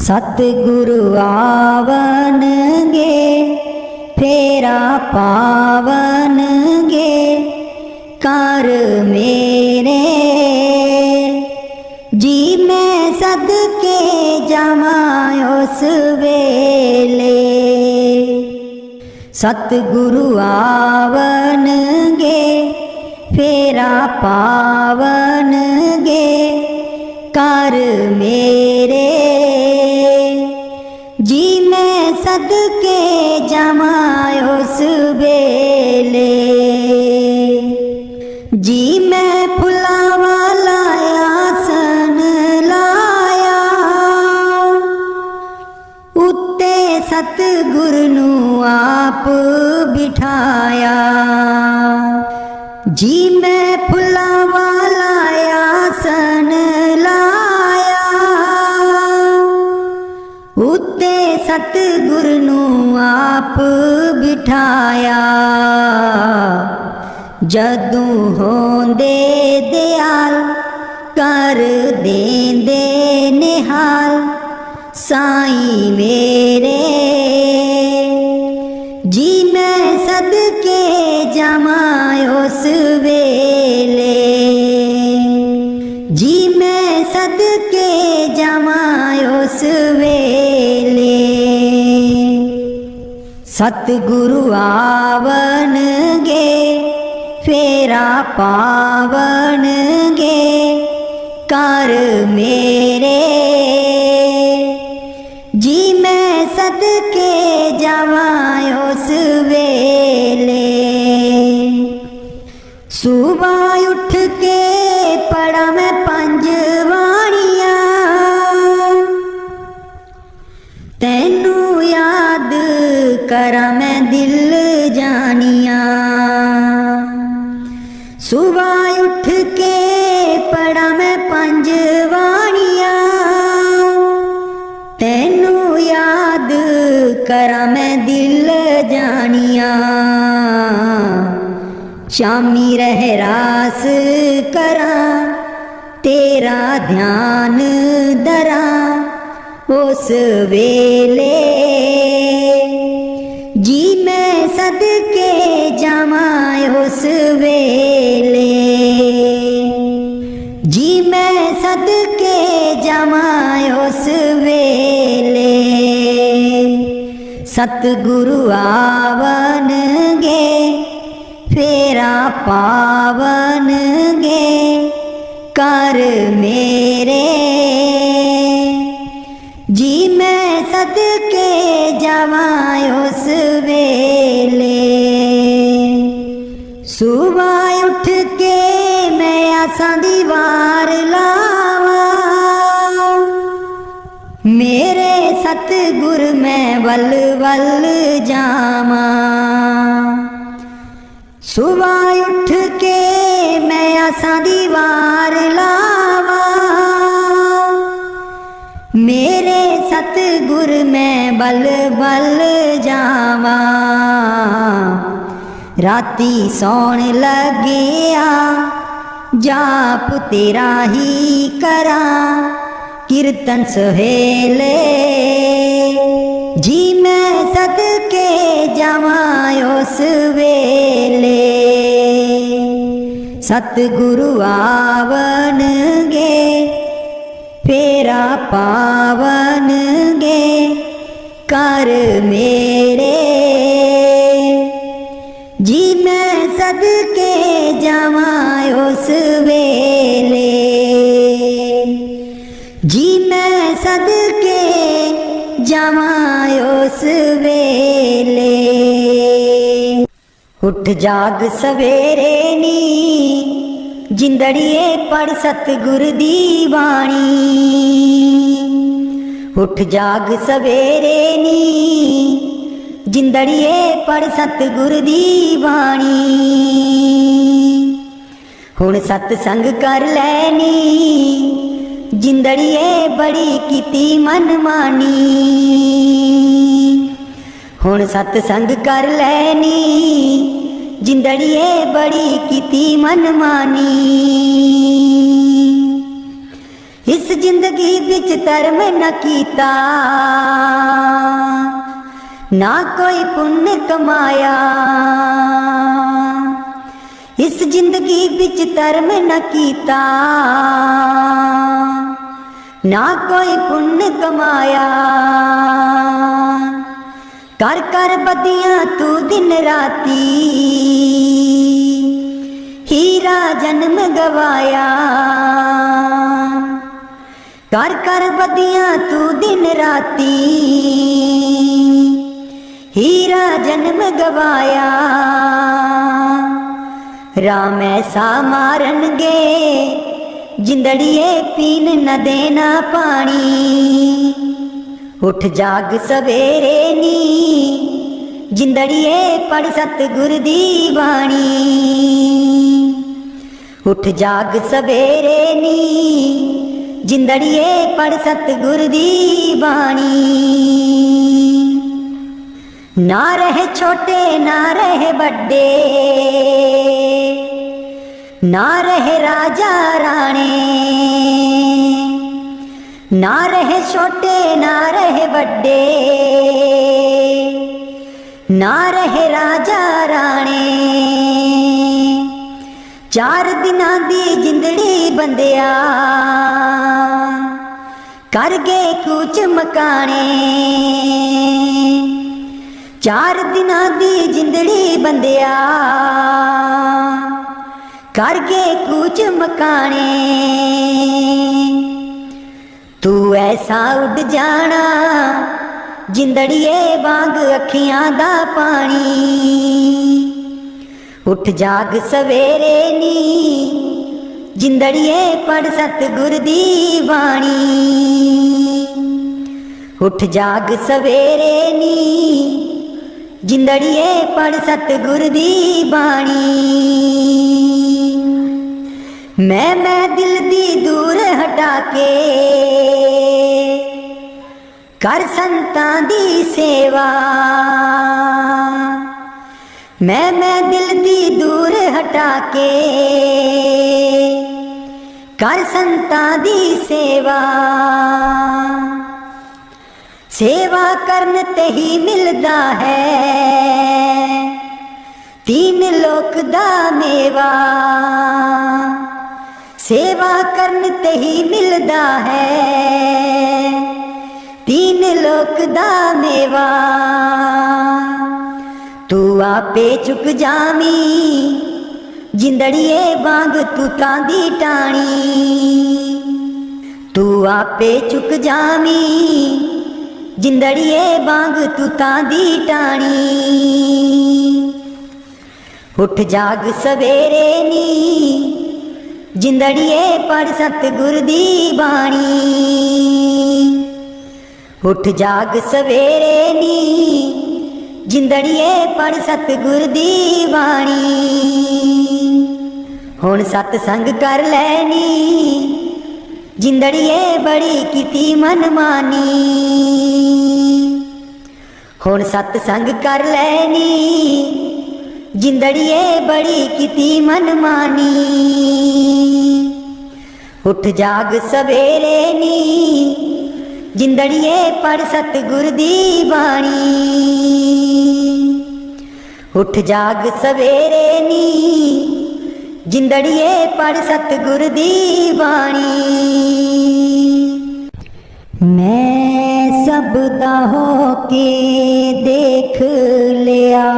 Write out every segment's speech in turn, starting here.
सतगुरु आवनगे फेरा पावनगे कर मेरे जी मैं सदके जावा उस वेले। सतगुरु आवनगे फेरा पावनगे कर मेरे जी मैं सदके जावा उस वेले। जी मैं फुलावा लाया सन लाया उत्ते सतगुरु नू आप बिठाया। जी मैं फुलावा लाया सन लाया उत्ते सतगुरु नू आप बिठाया। जदू होंदे दयाल कर देंदे निहाल साईं मेरे जी मैं सदके जावा उस वेले। जी मैं सदके जावा उस वेले। सतगुरु आवनगे फेरा पावनगे कर मेरे जी मैं सदके जावा उस वेले। सुबह उठ के पढ़ा मैं पंज बाणियां तैनू याद करा मैं दिल जानिया। सुबह उठ के पढ़ा मैं पंज बाणियां तैनू याद करा मैं दिल जानिया। शामी रहरास करा तेरा ध्यान धरा उस वेले। जी मैं सदके जावा उस वेले। जी मैं सदके जावा उस वेले। सतगुरु आवनगे फेरा पावनगे कर मेरे जी मैं सदके जावा उस वेले। सुबह उठ के मैं आसा दी वार लावा मेरे सतगुर मैं वल वल जावा। सुबह उठ के मैं आसा दी वार लावा मेरे सतगुर मैं बल बल जावा। राती सौण लगिया जाप तेरा ही करा कीर्तन सहेले। जी मैं सदके जावा उस वेले। सतगुरु आवनगे फेरा पावनगे कर मेरे जी मैं सदके जावा उस वेले। जी मैं सदके जावा उस वेले। उठ जाग सवेरे नी जिंदड़िए पढ़ सतगुर दी बाणी। उठ जाग सवेरे नी जिंदड़िए पढ़ सतगुर दी बाणी। हुण सतसंग कर लैनी जिंदड़िए बड़ी कीती मनमानी। हुण सतसंग कर लैनी जिंदड़िए बड़ी कीती मनमानी। इस जिंदगी बिच धर्म न कीता, ना कोई पुण्य कमाया। इस जिंदगी बिच धर्म न कीता, ना कोई पुण्य कमाया। कर कर बदियां तू दिन राती, हीरा जन्म गवाया। कर कर बदियां तू दिन राती, हीरा जन्म गवाया। राम ऐसा मारनगे, जिंदड़िए पीन न देना पानी। उठ जाग सवेरे नी, जिंदड़िए पढ़ सतगुर दी बाणी। उठ जाग सवेरे नी, जिंदड़िए पढ़ सतगुर दी बाणी। ना रहे छोटे ना रहे बड़े, ना रहे राजा राणे। ना रहे छोटे ना रहे बड़े, ना रहे राजा राणे। चार दिनां दी जिंदड़ी बंदिया, कर गए कूच मकाने। चार दिनां दी जिंदड़ी बंदिया, कर गए कूच मकाने। तू ऐसा उड़ जाना, जिंदड़िए वांग अखियां दा पानी। उठ जाग सवेरे नी, जिंदड़िए पढ़ सतगुर दी बाणी। उठ जाग सवेरे नी, जिंदड़िए पढ़ सतगुर दी बाणी। मैं दिल दी दूर हटा के, कर संतां दी सेवा। मैं दिल दी दूर हटा के, कर संतां दी सेवा। सेवा करन ते ही मिलदा है, तीन लोक दा मेवा। सेवा करन ते ही मिलदा है, तीन लोक दा मेवा। तू आपे चुक जामी, जिंदड़िए वांग तू तांदी टाणी। तू आपे चुक जामी, जिंदड़िए वांग तू तांदी टाणी। उठ जाग सवेरे नी, जिंदड़िए पढ़ सतगुर दी बाणी। उठ जाग सवेरे नी, जिंदड़िए पढ़ सतगुर दी बाणी। हुण सतसंग कर लैनी, जिंदड़िए बड़ी कीती मनमानी। हुण सतसंग कर लैनी, जिंदड़िए बड़ी कीती मनमानी। उठ जाग सवेरे नी, जिंदड़िए पढ़ सतगुर दी बाणी। उठ जाग सवेरे नी, जिंदड़िए पढ़ सतगुर दी बाणी। मैं सब दा होके देख लिया,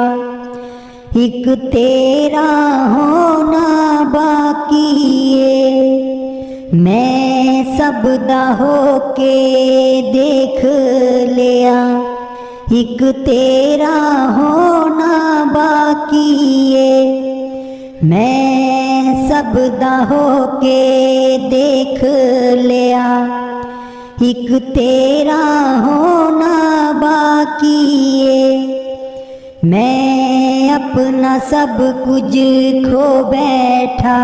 एक तेरा होना बाकी है। मैं सब दा होके देख लिया, एक तेरा होना बाकी है। मैं सब दा होके देख लिया, एक तेरा होना बाकी है। मैं अपना सब कुछ खो बैठा,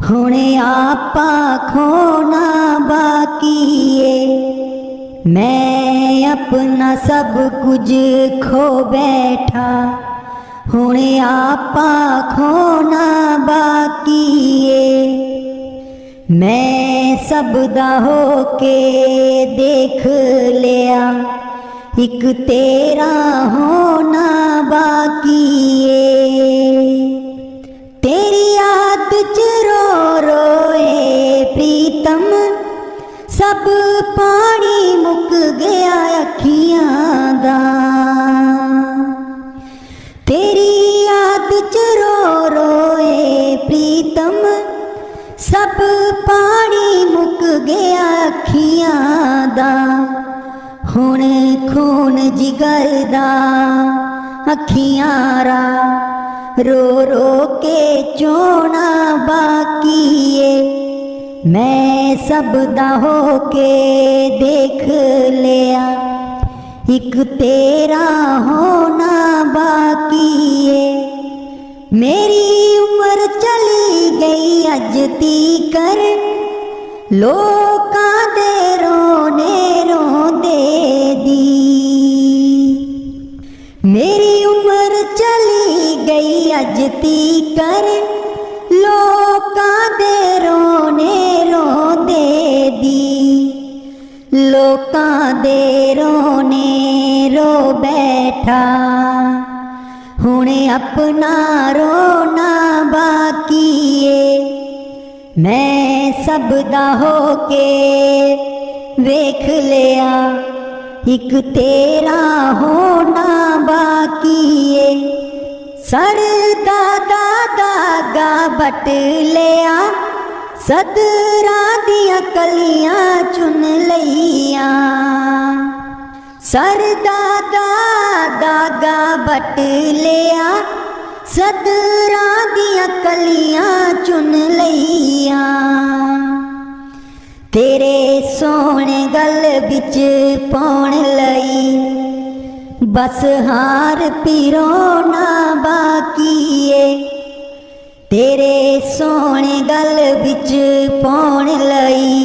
हुणे आपा खोना बाकी है। मैं अपना सब कुछ खो बैठा, हुणे आपा खोना बाकी है। मैं सब दा हो के देख लिया, एक तेरा होना बाकी है। तेरी याद च रो रोए प्रीतम, सब पानी मुक गया अखियां दा। तेरी याद च रो रोए प्रीतम, सब पानी मुक गया अखियां दा। हुण खून जिगर दा अखियां रा, रो रो के चोना बाकी है। मैं सब दा हो के देख लिया, एक तेरा होना बाकी है। मेरी उम्र चली गई अज तीकर, लोकां दे रोने रोंदे दी। मेरी उम्र चली गई अज तीकर, लोकां दे रोने रोंदे दी। लोकां दे रोने रो बैठा, हुणे अपना रोना बाकी है। मैं सब दा हो के वेख लिया, एक तेरा होना बाकी है। सर दा दागा बट लिया, सदरा दिया कलियां चुन लईया। सर दा दागा बट लिया, सदरा दिया कलियां चुन लईया। तेरे सोने गल बिच पाउण लई, बस हार पिरोना बाकी है। तेरे सोने गल बिच पाउण लई,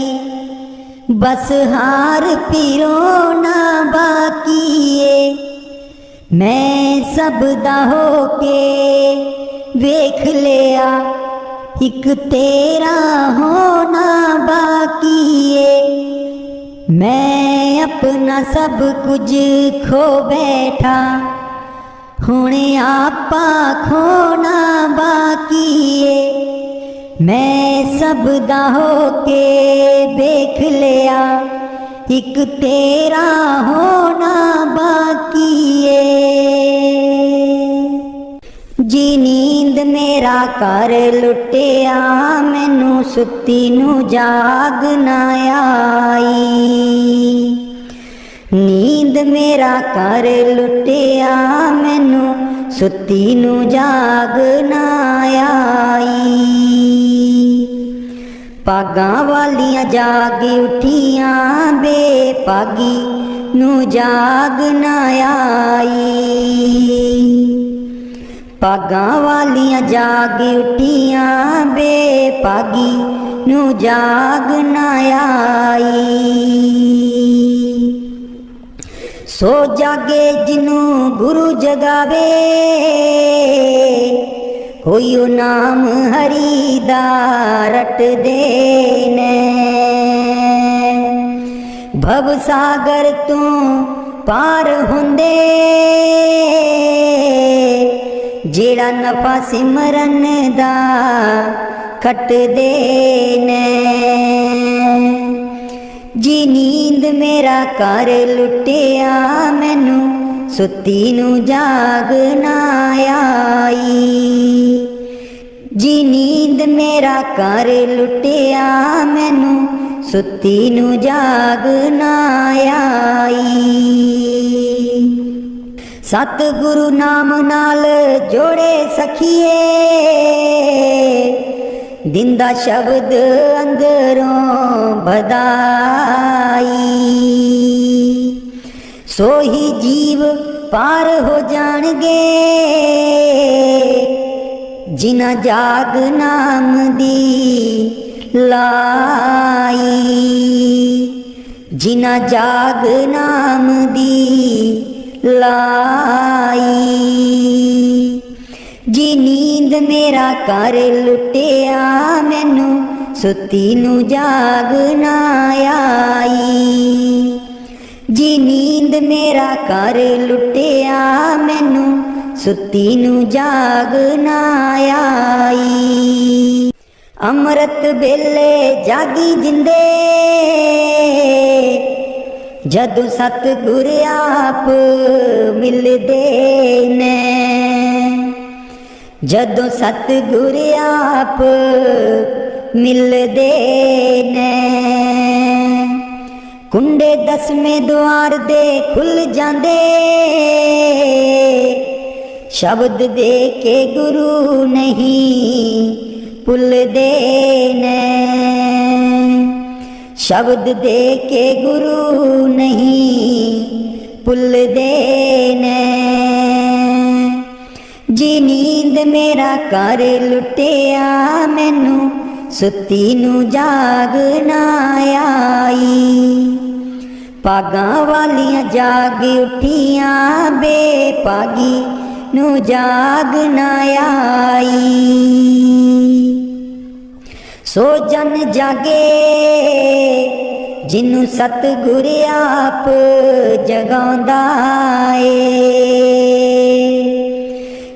बस हार पिरोना बाकी है। मैं सब दा हो के वेख लिया, एक तेरा होना बाकी है। मैं अपना सब कुछ खो बैठा, हुणे आपा खोना बाकी है। मैं सब दा हो के देख लिया, एक तेरा होना बाकी है। जी नींद मेरा कर लुटिया, मैनू सुती नू जाग ना आई। नींद मेरा कर लुटिया, मैनू सुती नू जाग ना आई। पागां वालियां जाग उठियां, बेपागी नू जाग ना आई। पागां वालियां जाग उठियां, बेपागी नू जाग ना आई। सो जागे जिनू गुरु जगावे, कोई नाम हरि दा रट देने। भव सागर तू पार हुंदे, जेड़ा नफा सिमरन दा खट देने। जी नींद मेरा कर लुटिया, मैनू सुती नू जाग ना आई। जी नींद मेरा कर लुटिया, मैनू सुती नू जाग ना आई। सतगुरु नाम नाल जोड़े सखिए, दिंदा शब्द अंदरों बधाई। सोही जीव पार हो जाणगे, जिना जाग नाम दी लाई। जिना जाग नाम दी लाई। जी नींद मेरा कर लुटिया, मैनू सुती नू जाग ना आई। जी नींद मेरा कर लुटिया मैनू सुती नू जाग ना आई। अमृत वेले जागी जिंदे जदों सतगुर आप मिलदे ने। जदों सतगुर आप मिलदे ने कुंडे दसवें द्वार दे खुल जांदे। शब्द दे के गुरु नहीं भुलदे ने। शब्द दे के गुरु नहीं भुलदे ने। जी नींद मेरा कर लुटिया मैनू सुती नू जाग ना आई। पागां वालियां जाग उठियां बेपागी नू जाग ना आई। सो जन जागे जिन्नू सतगुर आप जगांदा ए।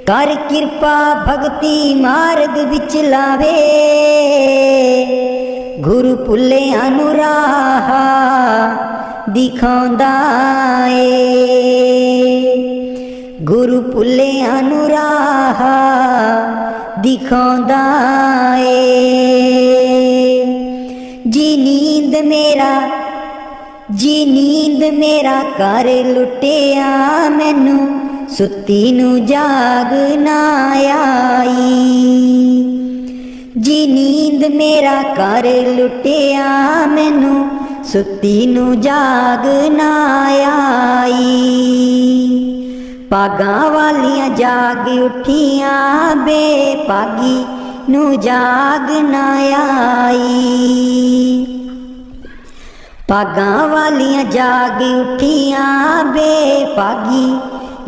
कर किरपा भगती मार्ग विच लावे गुरु भुल्लियां नू राह दिखांदा ए। गुरु भुल्लियां नू राह दिखांदा ए। जी नींद मेरा कर लुटिया मैनू सुती नू जाग ना आई। जी नींद मेरा कर लुटिया मैनू सुती नू जाग ना आई। पागां वालियां जाग उठियां बेपागी नू जाग ना आई। पागां वालियां जाग उठियां बेपागी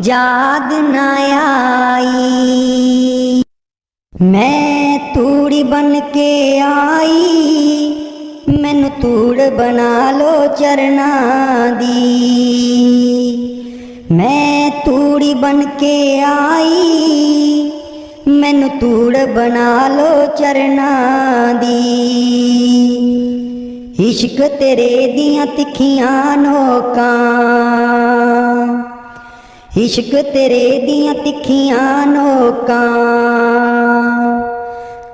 जाग ना आई। मैं तूड़ी बन के आई मैनू तूड़ बना लो चरना दी। मैं तूड़ी बन के आई मैनू तूड़ बना लो चरना दी। इश्क तेरे दियां तिखियां नोकां इश्क तेरे दियां तिखियां नोकां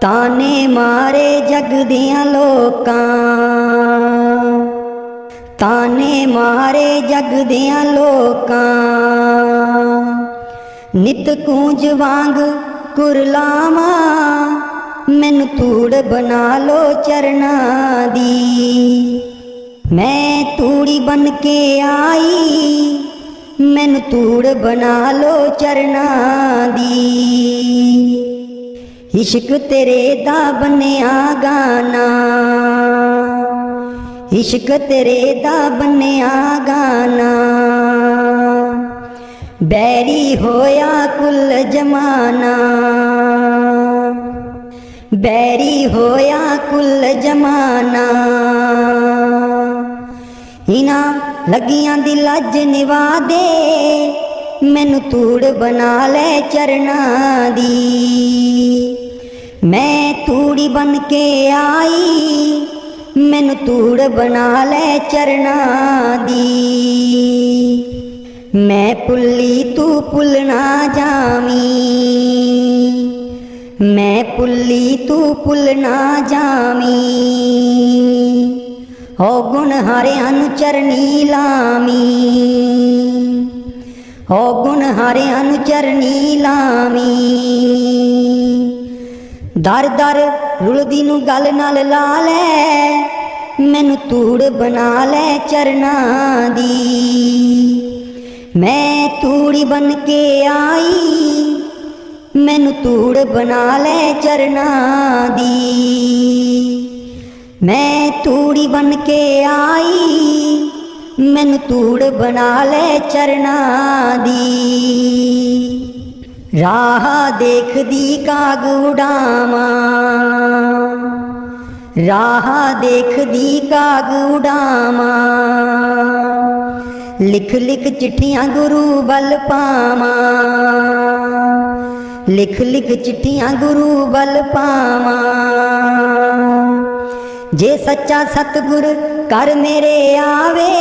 ताने मारे जग दियां लोकां। ताने मारे जग दियां लोकां नित कूंज वांग कुरलावां मैनू तूड़ बना लो चरना दी। मैं तूड़ी बन के आई मैनू तूड़ बना लो चरना दी। इश्क तेरे दा बन्निया गाना इश्क तेरे दा बन्निया गाना। बैरी होया कुल जमाना बैरी होया कुल जमाना। इना लगियां दी लज निवा दे मैनू तूड़ बना ले चरना दी। मैं तूड़ी बन के आई मैनू तूड़ बना ले चरना दी। मैं पुल्ली तू पुल ना जामी मैं पुल्ली तू पुल ना जामी। हो गुण हारियां नू चरनी लामी हो गुण हारियां नू चरनी लामी। दर दर रुलदी नू गल नाल ला ले मैनू तूड़ बना ले चरना दी। मैं तूड़ी बन के आई मैनू तूड़ बना ले चरना दी। मैं तूड़ी बन के आई मैनू तूड़ बना ले चरना दी। राह देखदी काग उड़ावां राह देखदी काग उड़ावा, लिख लिख चिट्ठियां गुरु बल पावा, लिख लिख चिट्ठियां गुरु बल पावा। जे सच्चा सतगुर कर मेरे आवे,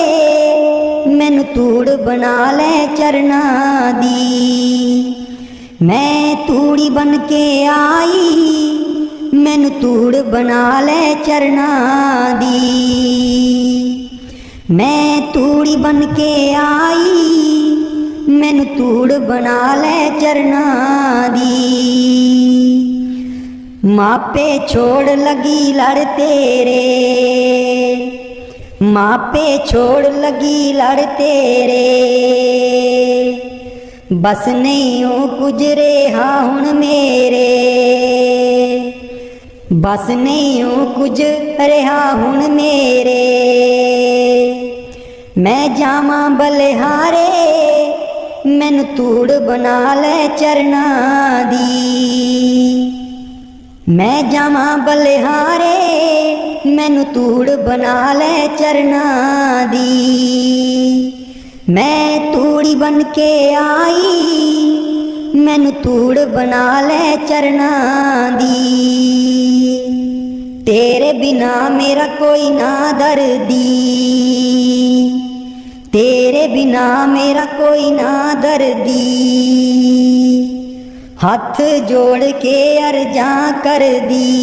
मैनू तूड़ बना ले चरना दी। मैं तूड़ी बन के आई, मैनू तूड़ बना ले चरना दी। मैं तूड़ी बन के आई, मैनू तूड़ बना ले चरना दी। मापे छोड़ लगी लड़ तेरे, मापे छोड़ लगी लड़ तेरे। बस नहीं हो कुछ रेहा हुण मेरे, बस नहीं हो कुछ रेहा हुण मेरे। मैं जावां बलिहारे, मैनू तूड़ बना ले चरना दी। मैं जावां बलिहारे, मैनू तूड़ बना ले चरना दी। मैं तूड़ी बन के आई, मैनू तूड़ बना ले चरना दी। तेरे बिना मेरा कोई ना दर्दी, तेरे बिना मेरा कोई ना दर्दी। हाथ जोड़ के अर्जा कर दी,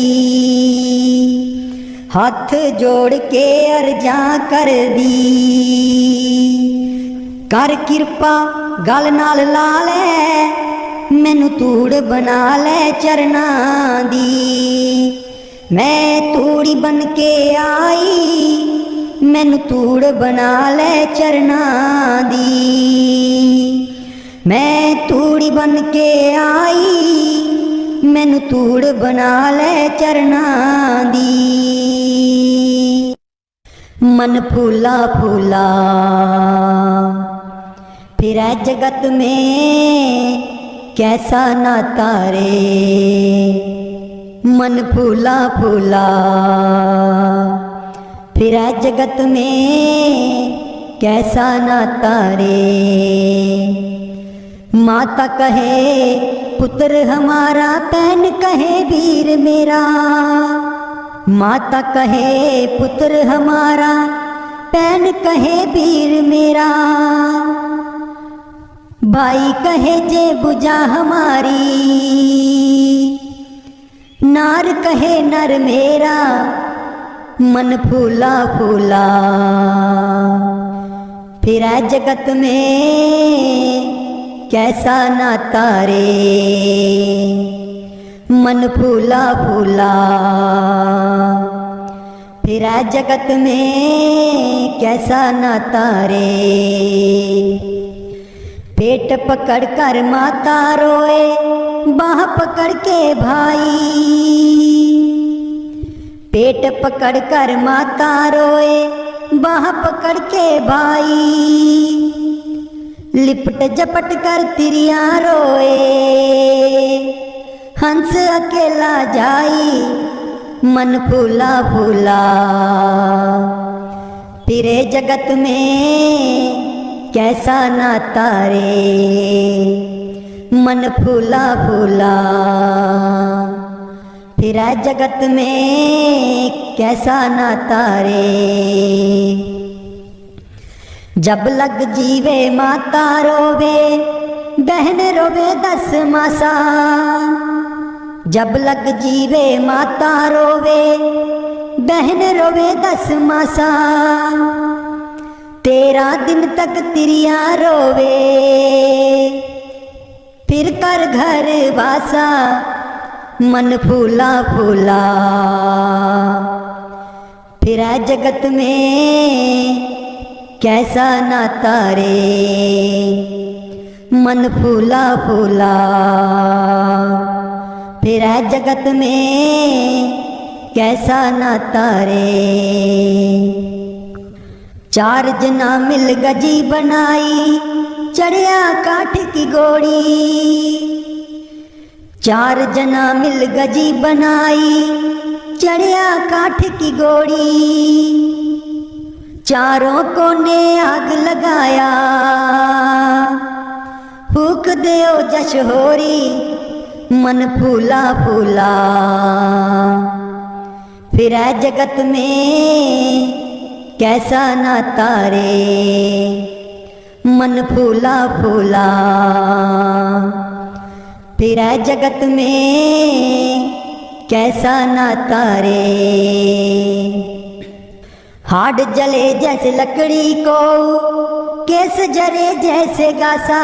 हाथ जोड़ के अर्जा कर दी। कर किरपा गल नाल ला ले, मैनू तूड़ बना ले चरना दी। मैं तूड़ी बन के आई, मैनू तूड़ बना ले चरना दी। मैं तूड़ी बन के आई, मैनू तूड़ बना ले चरना दी। मन फूला फूला फिरै जगत में, कैसा नाता रे। मन फूला फूला फिरै जगत में, कैसा नाता रे। माता कहे पुत्र हमारा, बहन कहे वीर मेरा। माता कहे पुत्र हमारा, बहन कहे वीर मेरा। भाई कहे जे बुझा हमारी, नार कहे नर मेरा। मन फूला फूला फिरै जगत में, कैसा नाता रे। मन फूला फूला फिरै जगत में, कैसा नाता रे। पेट पकड़ कर माता रोए, बाह पकड़ के भाई। पेट पकड़ कर माता रोए, बाह पकड़ के भाई। लिपट झपट कर तिरिया रोए, हंस अकेला जाई। मन फूला फूला फिरे जगत में, कैसा नाता रे। मन फूला फूला फिरै जगत में, कैसा नाता रे। जब लग जीवे माता रोवे, बहन रोवे 10 मासा। जब लग जीवे माता रोवे, बहन रोवे 10 मासा। 13 दिन तक तिरिया रोवे, फिर कर घर वासा। मन फूला फूला फिरै जगत में, कैसा नाता रे। मन फूला फूला फिरै जगत में, कैसा नाता रे। 4 जना मिल गजी बनाई, चढ़िया काठ की गोड़ी। 4 जना मिल गजी बनाई, चढ़िया काठ की गोड़ी, चारों कोने आग लगाया, फूक देओ जश होरी, मन फूला फूला। फिर है जगत में कैसा नाता रे, मन फूला फूला। फिर है जगत में कैसा नाता रे। हाड जले जैसे लकड़ी को, केस जले जैसे गासा।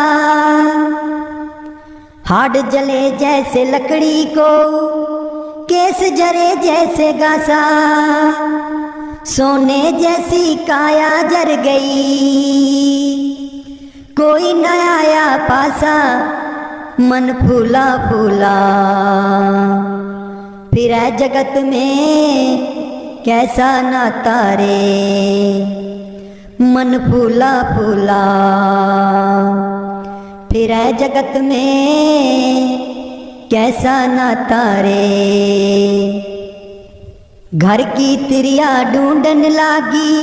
हाड जले जैसे लकड़ी को, केस जरे जैसे गासा। सोने जैसी काया जर गई, कोई न आया पासा, मन फूला फूला। फिर है जगत में कैसा नाता रे, मन फूला फूला। फिर है जगत में कैसा नाता रे। घर की तिरिया ढूंढन लागी,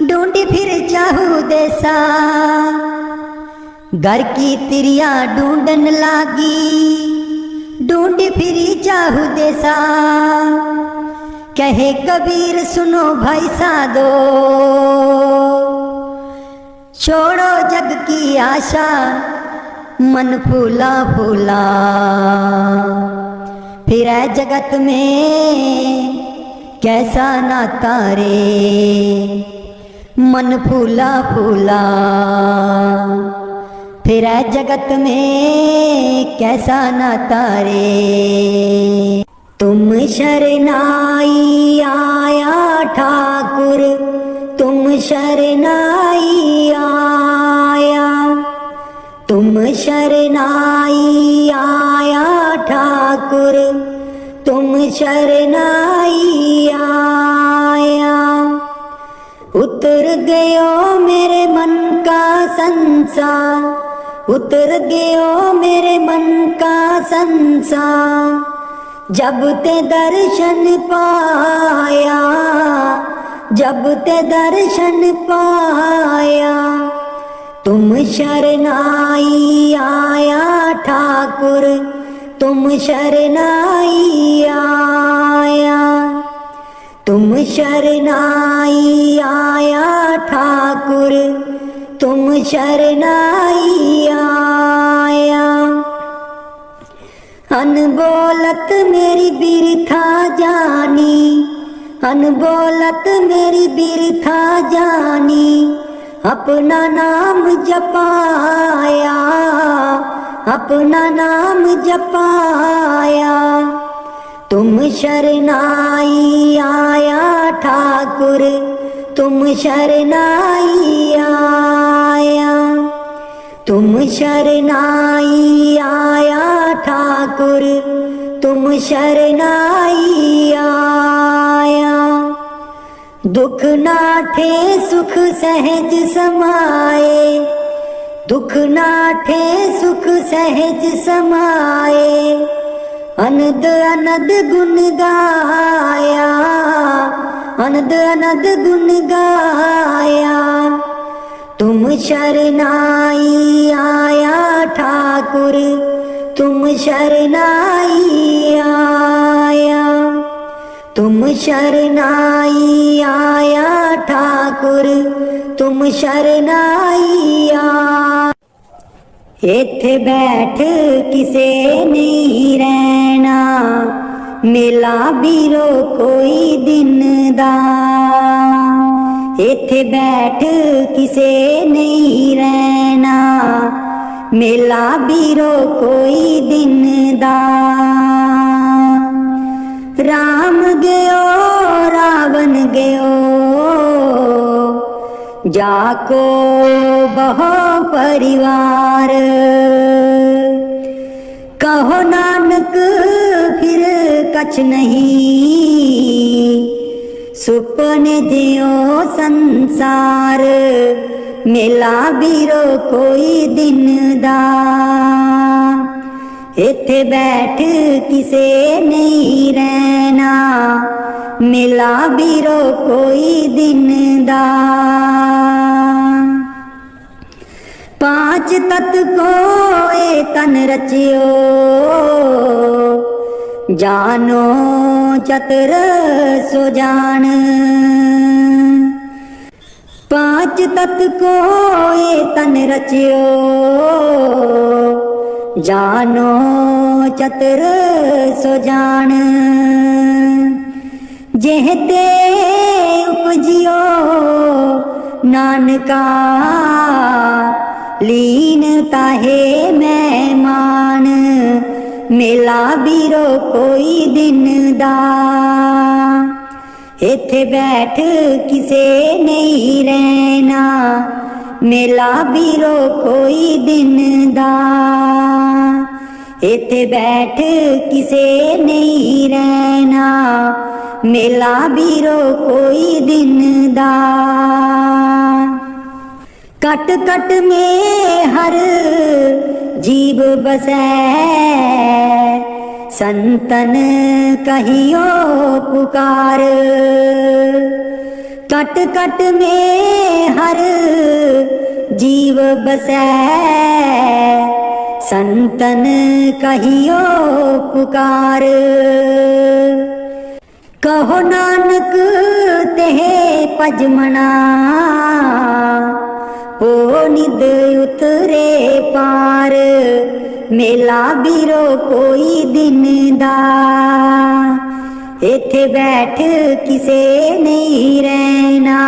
ढूंढी फिर चाहू देसा। घर की तिरिया ढूंढन लागी, ढूंढी फिरी चाहू देसा। कहे कबीर सुनो भाई साधो, छोड़ो जग की आशा, मन फूला फूला। फिर है जगत में कैसा नाता रे, मन फूला फूला। फिर है जगत में कैसा नाता रे। तुम शरनाई आया ठाकुर, तुम शरनाई आया। तुम शरनाई आया ठाकुर, तुम शरनाई आया। उतर गयो मेरे मन का संसार, उतर गयो मेरे मन का संसार। जब ते दर्शन पाया, जब ते दर्शन पाया। तुम शरनाई आया ठाकुर, तुम शरनाई आया। तुम शरनाई आया ठाकुर, तुम शरनाई आया। अनबोलत मेरी बिरथा जानी, अनबोलत मेरी बिरथा जानी। अपना नाम जपाया, अपना नाम जपाया। तुम शरनाई आया ठाकुर, तुम शरनाई आया। तुम शरनाई आया ठाकुर, तुम शरनाई आया। दुख नाठे सुख सहज समाए, दुख नाठे सुख सहज समाए। अनद अनद गुण गाया, अनद अनद गुण गाया। तुम शरनाई आया ठाकुर, तुम शरनाई आया। तुम शरनाई आया ठाकुर, तुम शरनाई आया। इत्थे बैठ किसे नहीं रहना, मेला बीरो कोई दिन दा। इत्थे बैठ किसे नहीं रहना, मेला बीरो कोई दिन दा। राम गयो रावण गयो, जाको बहो परिवार। कहो नानक फिर कछ नहीं, सुपने जियो संसार। मेला बीरो कोई दिन दा। इत्थे बैठ किसे नहीं रहना, मेला बीरो कोई दिन दा। पांच तत को ए तन रचियो, जानो चतुर सो जान। पांच तत को ए तन रचियो, जानो चतुर सो जान। जेहते उपजियो नानका, लीन ताहे मेहमान। मेला बीरो कोई दिन दा, इथे बैठ किसे नहीं रहना। मेला बीरो कोई दिन दा, इथे बैठ किसे नहीं रहना। मेला बीरो कोई दिन दा। कट कट में हर जीव बसै, संतन कहियो पुकार। कट कट में हर जीव बसै, संतन कहियो पुकार। कहो नानक तेहे पजमना, ओ निद उतरे पार। मेला बीरो कोई दिन दा, इथे बैठ किसे नहीं रहना।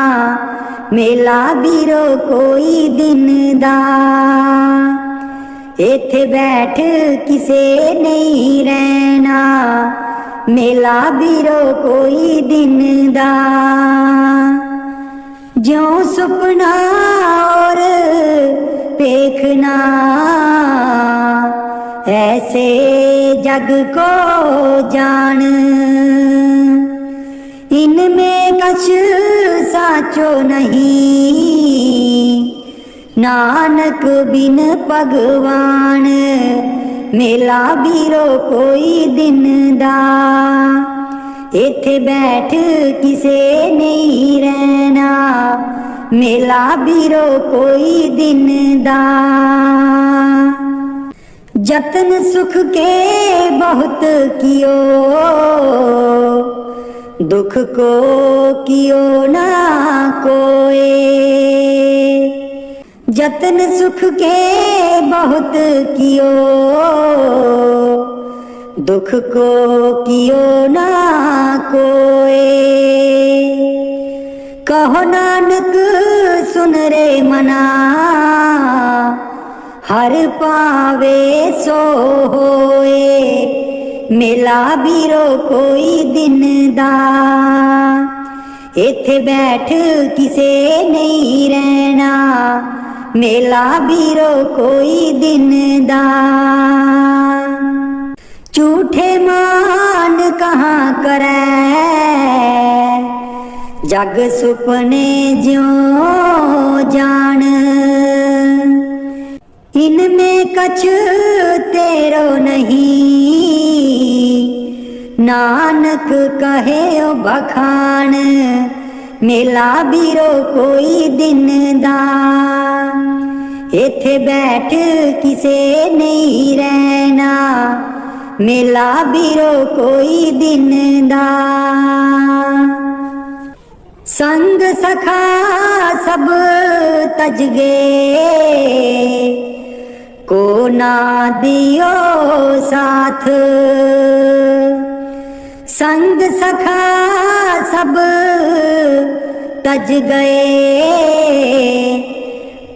मेला बीरो कोई दिन दा, इथे बैठ किसे नहीं रहना। मेला बीरो कोई दिन दा। ज्यों सुपना और देखना, ऐसे जग को जान। इनमें कछ साचो नहीं, नानक बिन भगवान। मेला बीरो कोई दिन दा, इथे बैठ किसे नहीं रहना। मेला बीरो कोई दिन दा। जतन सुख के बहुत कियो, दुख को कियो ना कोई। जतन सुख के बहुत कियो, दुख को कियो ना कोई। कहो नानक सुन रे मना, हर पावे सो होए। मेला बीरो कोई दिन दा, इथे बैठ किसे नहीं रहना। मेला बीरो कोई दिन दा। झूठे मान कहाँ करे, जग सुपने ज्यों जान। इनमें कछ तेरो नहीं, नानक कहे ओ बखान। मेला बीरो कोई दिन दा, इथे बैठ किसे नहीं रहना। मेला बीरो कोई दिन दा। संग सखा सब तज गए, को ना दियो साथ। संग सखा सब तज गए,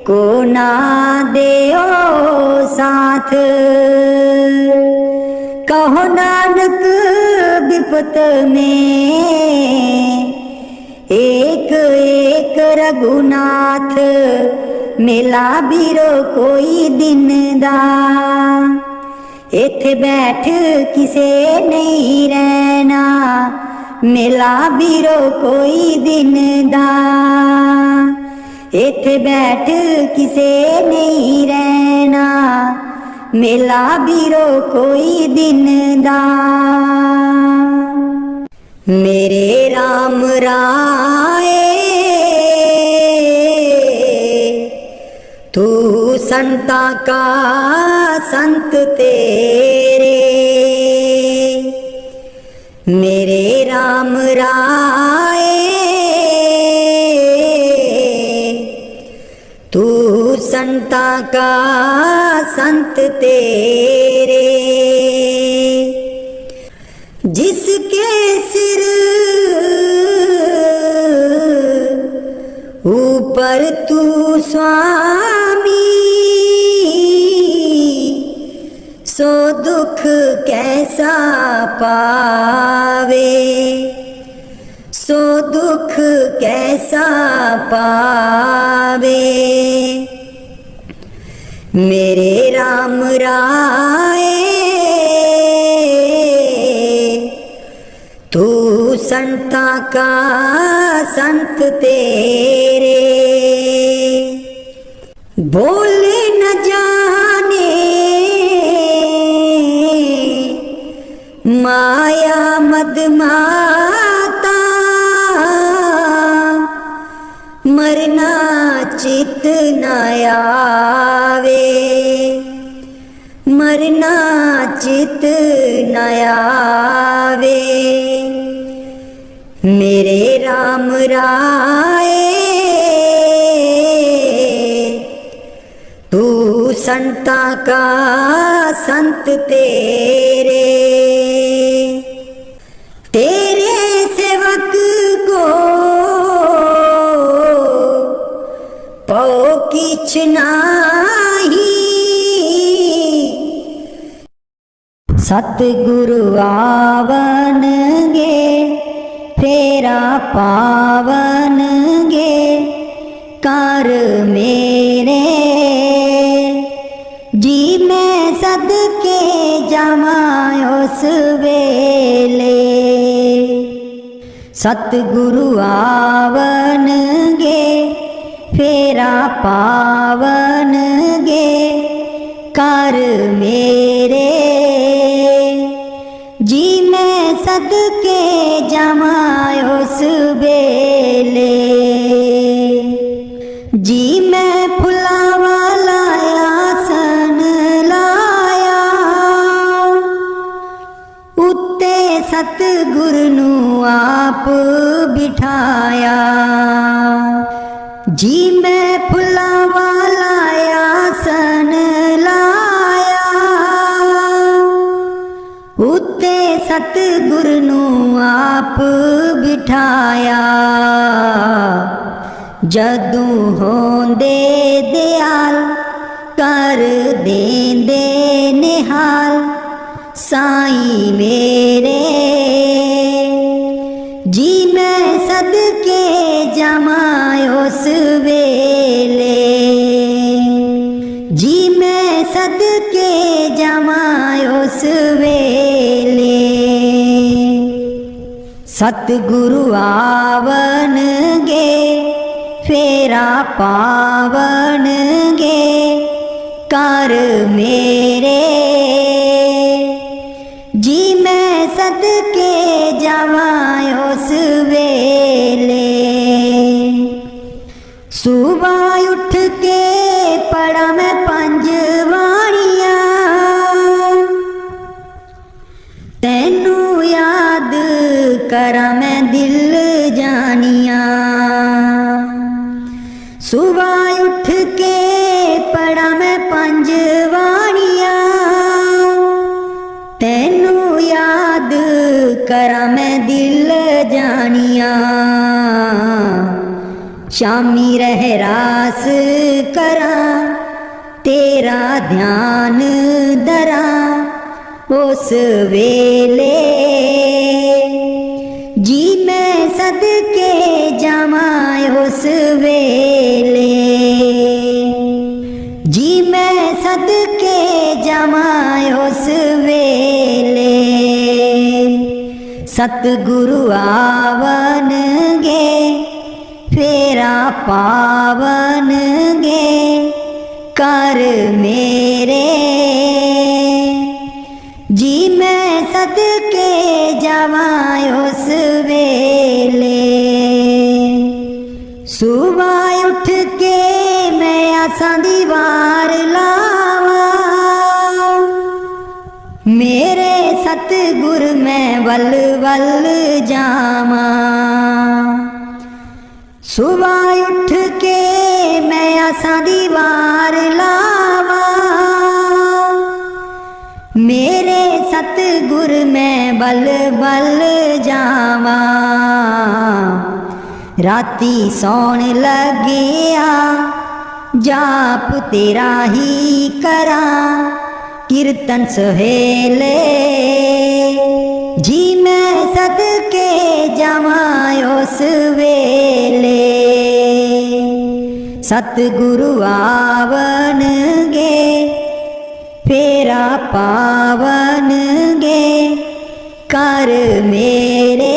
को ना देओ साथ। कहो नानक विपत में, एक एक रघुनाथ। मेला बीरो कोई दिन दा, इथे बैठ किसे नहीं रहना। मेला बीरो कोई दिन दा, इथे बैठ किसे नहीं रहना। मेला बीरो कोई दिन दा। मेरे राम राए तू संता का संत तेरे, मेरे राम राए तू संता का संत तेरे। जिसके सिर ऊपर तू स्वामी, सो दुख कैसा पावे, सो दुख कैसा पावे। मेरे राम राए तू संता का संत तेरे। बोले न जाने माया मदमाता, मरना चित न आवे, मरना चित न आवे। मेरे राम राए तू संता का संत तेरे। तेरे सेवक को पौ किछ नाही, सतगुरु आवन गे फेरा पावन गे कर मेरे। जी मैं सदके जावा उस वेले, सतगुरु आवन गे फेरा पावन गे कर मेरे। जी मैं सदके जावा उस वेले। जी मैं फुलावा लाया सन लाया, उत्ते सतगुरु नू आप बिठाया। जी मैं फुलावा लाया सन लाया, उत्ते सतगुरु नू आप बिठाया। जदू होंदे दयाल कर देंदे निहाल साईं मेरे। जी मैं सदके जावा उस वेले, जी मैं सदके जावा उस वेले। सतगुरु आवन गे फेरा पावन गे कर मेरे। जी मैं सदके जावा उस वेले। सुबह उठ के पढ़ा मैं पंज वाणियां, तैनू याद करा मैं दिल जानिया। सुबह उठ के पढ़ा मैं पंज वाणियां, तैनू याद करा मैं दिल जानिया। शामी रहरास करा तेरा ध्यान धरा उस वेले। जी मैं सदके जावा उस वेले। जी मैं सदके जावा उस वेले। सतगुरु आवन गे फेरा पावन गे कर मेरे। जी मैं सदके जावा उस आसां दी वार लावा मेरे सतगुर मैं वल वल जावा सुबह उठ के मैं आसां दी वार लावा मेरे सतगुर मैं बल बल जावा राती सौण लगिया जाप तेरा ही करा कीर्तन सहेले जी मैं सदके जावा उस वेले सतगुरु आवनगे फेरा पावन गे कर मेरे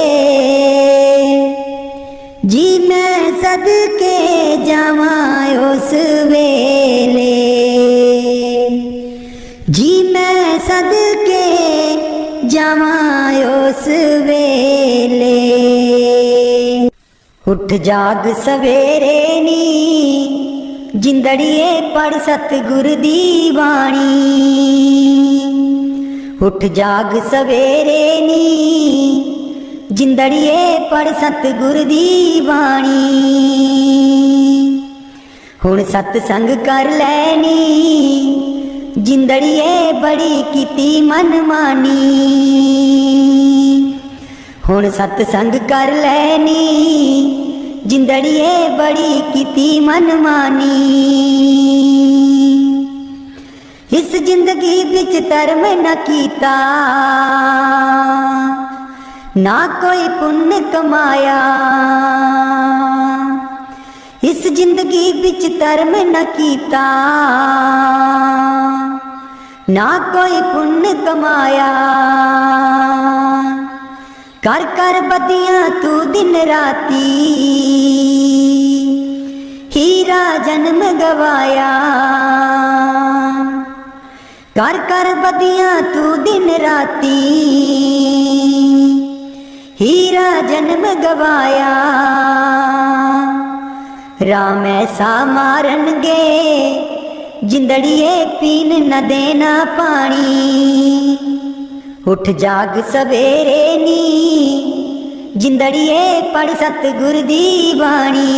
जी मैं सदके जावा उस वेले जी मैं सदके जावा उस वेले उठ जाग सवेरे नी जिंदड़िए पढ़ सतगुर दी बाणी उठ जाग सवेरे नी जिंदड़िए पढ़ सतगुर दी बाणी हुण सतसंग कर लैनी जिंदड़िए बड़ी कीती मनमानी हुण सतसंग कर लैनी जिंदड़िए बड़ी कीती मनमानी इस जिंदगी बिच धर्म न कीता ना कोई पुण्य कमाया इस जिंदगी बिच धर्म न कीता ना कोई पुण्य कमाया कर कर बदियां तू दिन राती हीरा जन्म गवाया कर कर बदियां तू दिन राती हीरा जन्म गवाया राम ऐसा मारनगे जिंदड़िए पीन न देना पानी उठ जाग सवेरे नी जिंदड़िए पढ़ सतगुर दी बाणी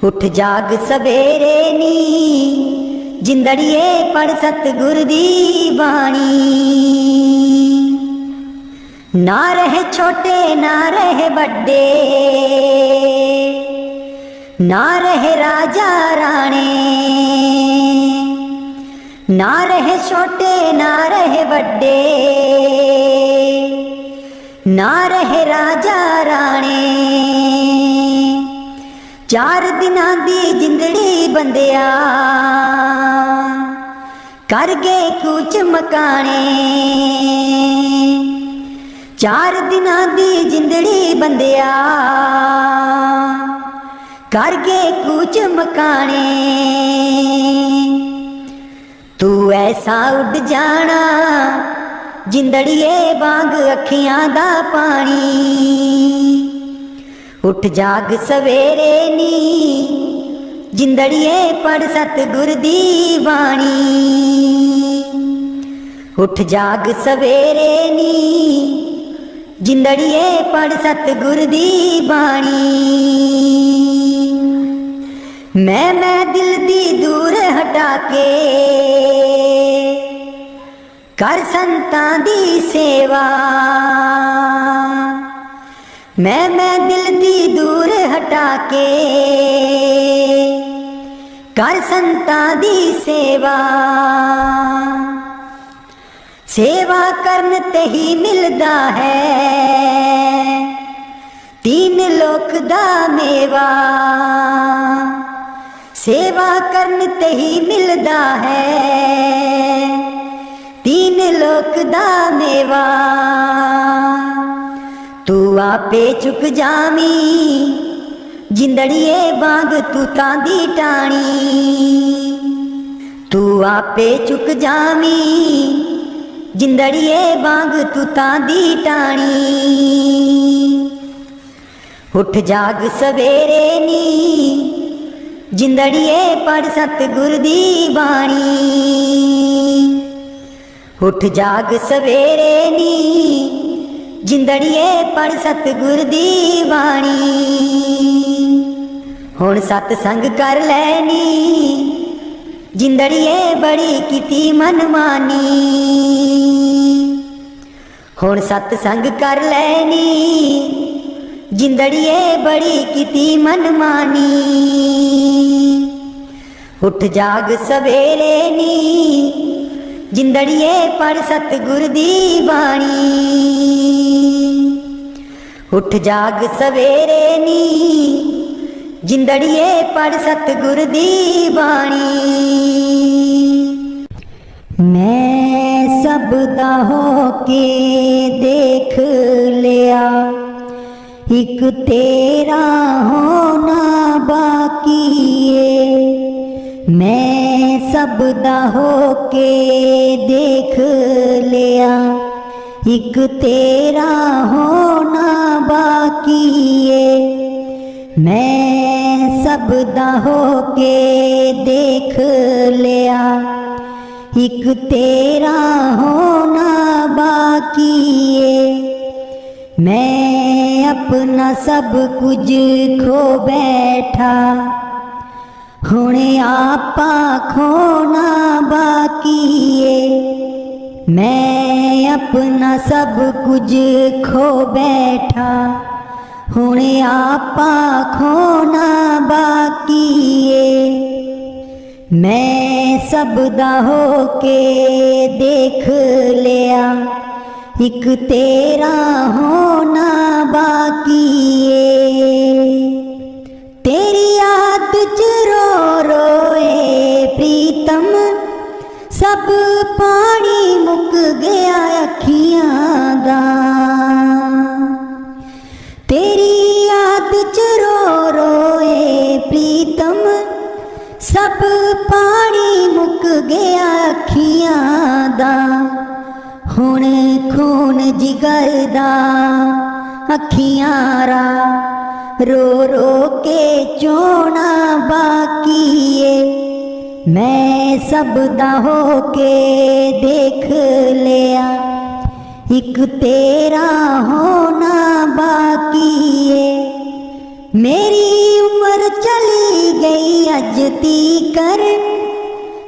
उठ जाग सवेरे नी जिंदड़िए पढ़ सतगुर दी बाणी ना रहे छोटे ना रहे बड़े ना रहे राजा राणे ना रहे छोटे ना रहे बड़े ना रहे राजा राणे चार दिनां दी जिंदड़ी बंदिया कर गए कूच मकाने चार दिनां दी जिंदड़ी बंदिया कर गए कूच मकाने तू ऐसा उड़ जाना जिंदड़िए वांग अखियां दा पानी उठ जाग सवेरे नी जिंदड़िए पढ़ सतगुर दी बाणी उठ जाग सवेरे नी जिंदड़िए पढ़ सतगुर दी बाणी मैं दिल दी दूर हटा के कर संतां दी सेवा मैं दिल दी दूर हटा के कर संतां दी सेवा सेवा करन ते ही मिलदा है तीन लोक दा मेवा सेवा करन ते ही मिलदा है तीन लोक दा मेवा तू आपे चुक जामी जिंदड़िए बांग तू तांदी टाणी तू आपे चुक जामी जिंदड़िए बांग तू तांदी टाणी उठ जाग सवेरे नी जिंदड़िए पढ़ सतगुर दी बाणी। उठ जाग सवेरे नी, जिंदड़िए पढ़ सतगुर दी बाणी। हुण सतसंग कर लैनी, जिंदड़िए बड़ी कीती मनमानी। हुण सतसंग कर लैनी, जिंदड़िए बड़ी कीती मनमानी। उठ जाग सवेरे नी, जिंदड़िए पढ़ सतगुर दी बाणी। उठ जाग सवेरे नी, जिंदड़िए पढ़ सतगुर दी बाणी। मैं सब दा होके देख लिया, एक तेरा होना बाकी है। मैं सब दा होके देख लिया, एक तेरा होना बाकी है। मैं सब दा होके देख लिया, एक तेरा होना बाकी है। मैं अपना सब कुछ खो बैठा, हुणे आपा खोना बाकी है। मैं अपना सब कुछ खो बैठा, हुणे आपा खोना बाकी है। मैं सब दा होके देख लिया, एक तेरा होना बाकी है। तेरी याद च रो रोए प्रीतम, सब पानी मुक गया अखियां दा। तेरी याद च रो रोए प्रीतम, सब पानी मुक गया अखियां दा। हुण खून जिगर दा अखियां रा, रो रो के चोना बाकी है। मैं सब दा होके देख लिया, एक तेरा होना बाकी है। मेरी उम्र चली गई अज तीकर,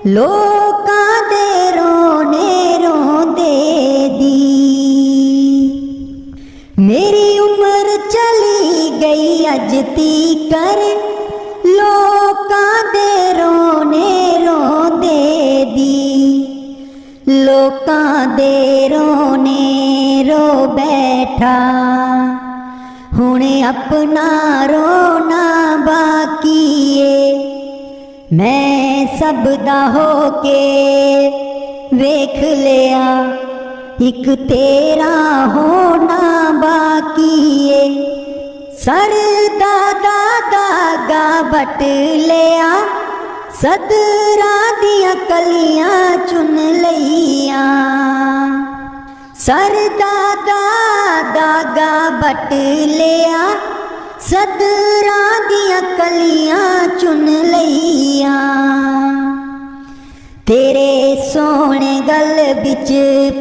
लोकां दे रोने रोंदे दी। मेरी उम्र चली गई अज तीकर, लोकां दे रोने रोंदे दी। लोकां दे रोने रो बैठा, हुणे अपना रोना बाकी है। मैं सब दा होके वेख लिया, एक तेरा होना बाकी है। सर दा दागा बट लिया, सदरा दियां कलियां चुन लईयां। सर दा दागा बट लिया, सदरा दियां कलियां चुन लईयां। तेरे सोहणे गल बिच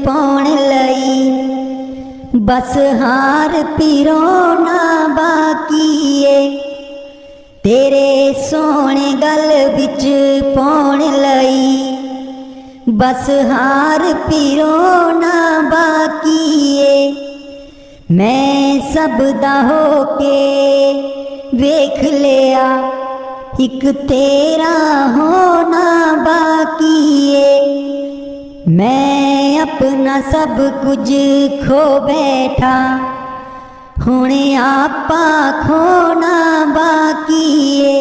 पाउण लई, बस हार पिरोना बाकी है। तेरे सोहणे गल बिच पाउण लई, बस हार पिरोना बाकी है। मैं सब दा होके वेख लिया, एक तेरा होना बाकी है। मैं अपना सब कुछ खो बैठा, हुणे आपा खोना बाकी है।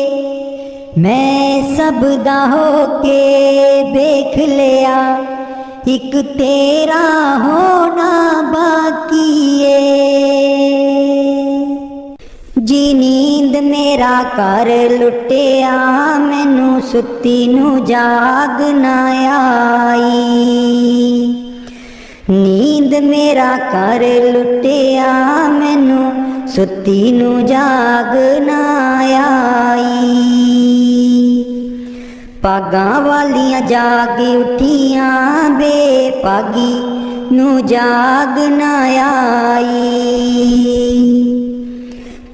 मैं सब दा होके देख लिया, एक तेरा होना बाकी है। जी नींद मेरा कर लुटिया, मैनू सुती नू जाग ना आई। नींद मेरा कर लुटिया, मैनू ਸੁੱਤੀ ਨੂੰ ਜਾਗ ਨਾ ਆਈ। ਭਾਗਾਂ ਵਾਲੀਆਂ ਜਾਗ ਉੱਠੀਆਂ, ਬੇਭਾਗੀ ਨੂੰ ਜਾਗ ਨਾ ਆਈ।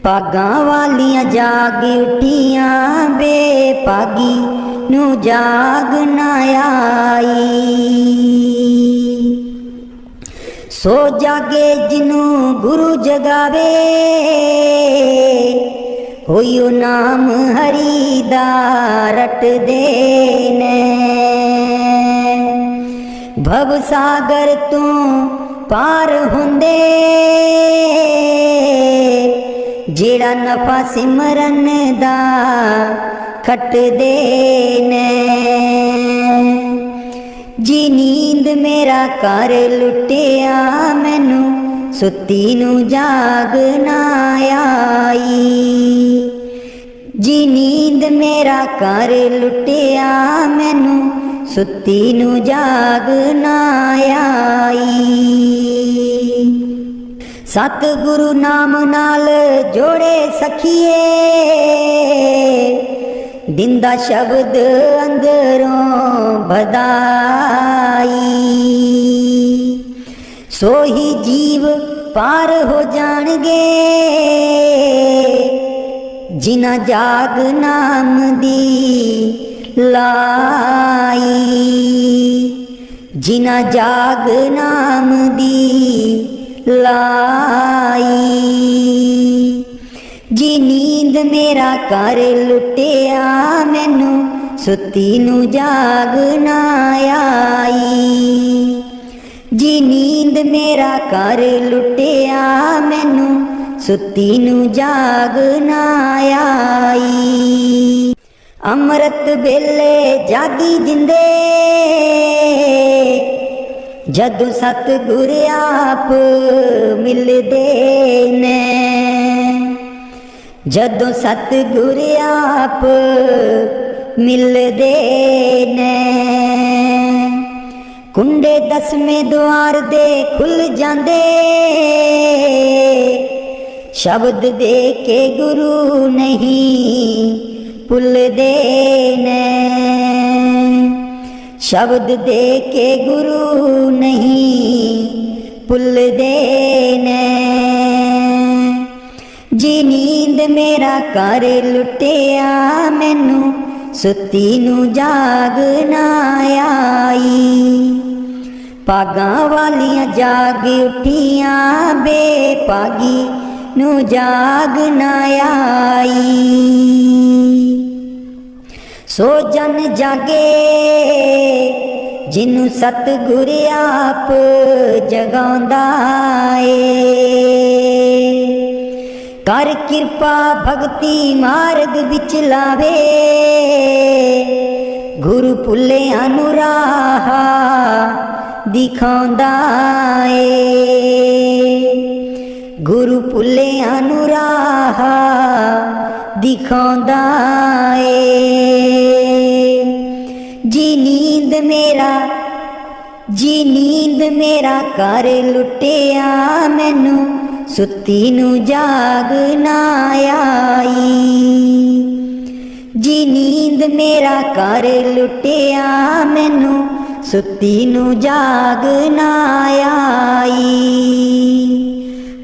ਭਾਗਾਂ ਵਾਲੀਆਂ ਜਾਗ ਉੱਠੀਆਂ, ਬੇਭਾਗੀ ਨੂੰ ਜਾਗ ਨਾ ਆਈ। ਸੋ ਜਾਗੇ ਜਿਹਨੂੰ ਗੁਰੂ ਜਗਾਵੇ, ਹੋਇਓ ਨਾਮ ਹਰੀ ਦਾ ਰਟਦੇ ਨੇ। ਭਵ ਸਾਗਰ ਤੋਂ ਪਾਰ ਹੁੰਦੇ, ਜਿਹੜਾ ਨਫਾ ਸਿਮਰਨ ਦਾ ਖੱਟਦੇ ਨੇ। ਜੀ ਨੀਂਦ ਮੇਰਾ ਘਰ ਲੁੱਟਿਆ, ਮੈਨੂੰ ਸੁੱਤੀ ਨੂੰ ਜਾਗ ਨਾ ਆਈ। ਜੀ ਨੀਂਦ ਮੇਰਾ ਘਰ ਲੁੱਟਿਆ, ਮੈਨੂੰ ਸੁੱਤੀ ਨੂੰ ਜਾਗ ਨਾ ਆਈ। ਸਤਿਗੁਰੂ ਨਾਮ ਨਾਲ ਜੋੜੇ ਸਖੀਏ, ਦਿੰਦਾ ਸ਼ਬਦ ਅੰਦਰੋਂ ਵਧਾਈ। ਸੋਹੀ ਜੀਵ ਪਾਰ ਹੋ ਜਾਣਗੇ, ਜਿਨ੍ਹਾਂ ਜਾਗ ਨਾਮ ਦੀ ਲਾਈ। ਜਿਨ੍ਹਾਂ ਜਾਗ ਨਾਮ ਦੀ ਲਾਈ। ਜੀ ਨੀਂਦ ਮੇਰਾ ਘਰ ਲੁੱਟਿਆ, ਮੈਨੂੰ ਸੁੱਤੀ ਨੂੰ ਜਾਗ ਨਾ ਆਈ। ਜੀ ਨੀਂਦ ਮੇਰਾ ਘਰ ਲੁੱਟਿਆ, ਮੈਨੂੰ ਸੁੱਤੀ ਨੂੰ ਜਾਗ ਨਾ ਆਈ। ਅੰਮ੍ਰਿਤ ਵੇਲੇ ਜਾਗੀ ਜਿੰਦੇ, ਜਦੋਂ ਸਤਿਗੁਰ ਆਪ ਮਿਲਦੇ ਨੇ। ਜਦੋਂ ਸਤਿਗੁਰ ਆਪ ਮਿਲਦੇ ਨੇ, ਕੁੰਡੇ ਦਸਵੇਂ ਦੁਆਰ ਦੇ ਖੁੱਲ ਜਾਂਦੇ। ਸ਼ਬਦ ਦੇ ਕੇ ਗੁਰੂ ਨਹੀਂ ਭੁੱਲਦੇ ਨੇ। ਸ਼ਬਦ ਦੇ ਕੇ ਗੁਰੂ ਨਹੀਂ ਭੁੱਲਦੇ ਨੇ। ਜੀ ਨੀਂਦ ਮੇਰਾ ਘਰ ਲੁੱਟਿਆ, ਮੈਨੂੰ ਸੁੱਤੀ ਨੂੰ ਜਾਗ ਨਾ ਆਈ। ਭਾਗਾਂ ਵਾਲੀਆਂ ਜਾਗ ਉੱਠੀਆਂ, ਬੇਭਾਗੀ ਨੂੰ ਜਾਗ ਨਾ ਆਈ। ਸੋ ਜਨ ਜਾਗੇ, ਜਿਹਨੂੰ ਸਤਿਗੁਰ ਆਪ ਜਗਾਉਂਦਾ ਏ। ਕਰ ਕਿਰਪਾ ਭਗਤੀ ਮਾਰਗ ਵਿੱਚ ਲਾਵੇ, ਗੁਰੂ ਭੁੱਲਿਆਂ ਨੂੰ ਰਾਹ ਦਿਖਾਉਂਦਾ ਏ। ਗੁਰੂ ਭੁੱਲਿਆਂ ਨੂੰ ਰਾਹ ਦਿਖਾਉਂਦਾ ਏ। ਜੀ ਨੀਂਦ ਮੇਰਾ ਘਰ ਲੁੱਟਿਆ, ਮੈਨੂੰ ਸੁੱਤੀ ਨੂੰ ਜਾਗ ਨਾ ਆਈ। ਜੀ ਨੀਂਦ ਮੇਰਾ ਘਰ ਲੁੱਟਿਆ, ਮੈਨੂੰ ਸੁੱਤੀ ਨੂੰ ਜਾਗ ਨਾ ਆਈ।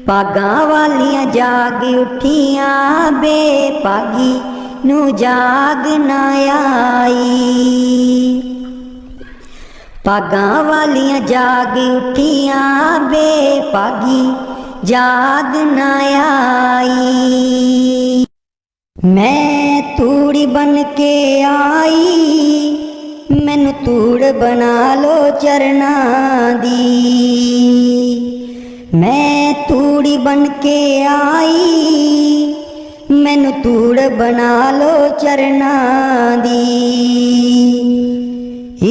ਭਾਗਾਂ ਵਾਲੀਆਂ ਜਾਗ ਉੱਠੀਆਂ, ਬੇਭਾਗੀ ਨੂੰ ਜਾਗ ਨਾ ਆਈ। ਭਾਗਾਂ ਵਾਲੀਆਂ ਜਾਗ ਉੱਠੀਆਂ, ਬੇਭਾਗੀ ਜਾਗ ਨਾ ਆਈ। ਮੈਂ ਤੂੜੀ ਬਣ ਕੇ ਆਈ, ਮੈਨੂੰ ਤੂੜ ਬਣਾ ਲੋ ਚਰਨਾਂ ਦੀ। ਮੈਂ ਤੂੜੀ ਬਣ ਕੇ ਆਈ, ਮੈਨੂੰ ਤੂੜ ਬਣਾ ਲੋ ਚਰਨਾਂ ਦੀ।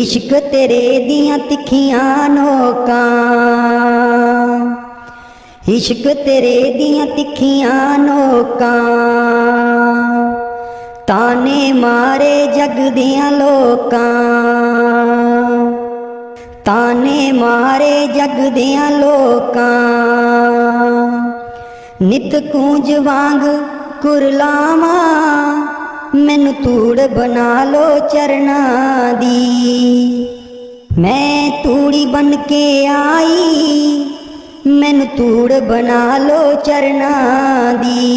ਇਸ਼ਕ ਤੇਰੇ ਦੀਆਂ ਤਿੱਖੀਆਂ ਨੋਕਾਂ, ਇਸ਼ਕ ਤੇਰੇ ਦੀਆਂ ਤਿੱਖੀਆਂ ਨੋਕਾਂ। ਤਾਨੇ ਮਾਰੇ ਜਗ ਦਿਆਂ ਲੋਕਾਂ, ਤਾਨੇ ਮਾਰੇ ਜਗ ਦਿਆਂ ਲੋਕਾਂ। ਨਿਤ नित कूंज वांग कुरलावा मैनू तूड़ बना लो चरना दी। मैं तूड़ी बन के आई मैनू तूड़ बना लो चरना दी।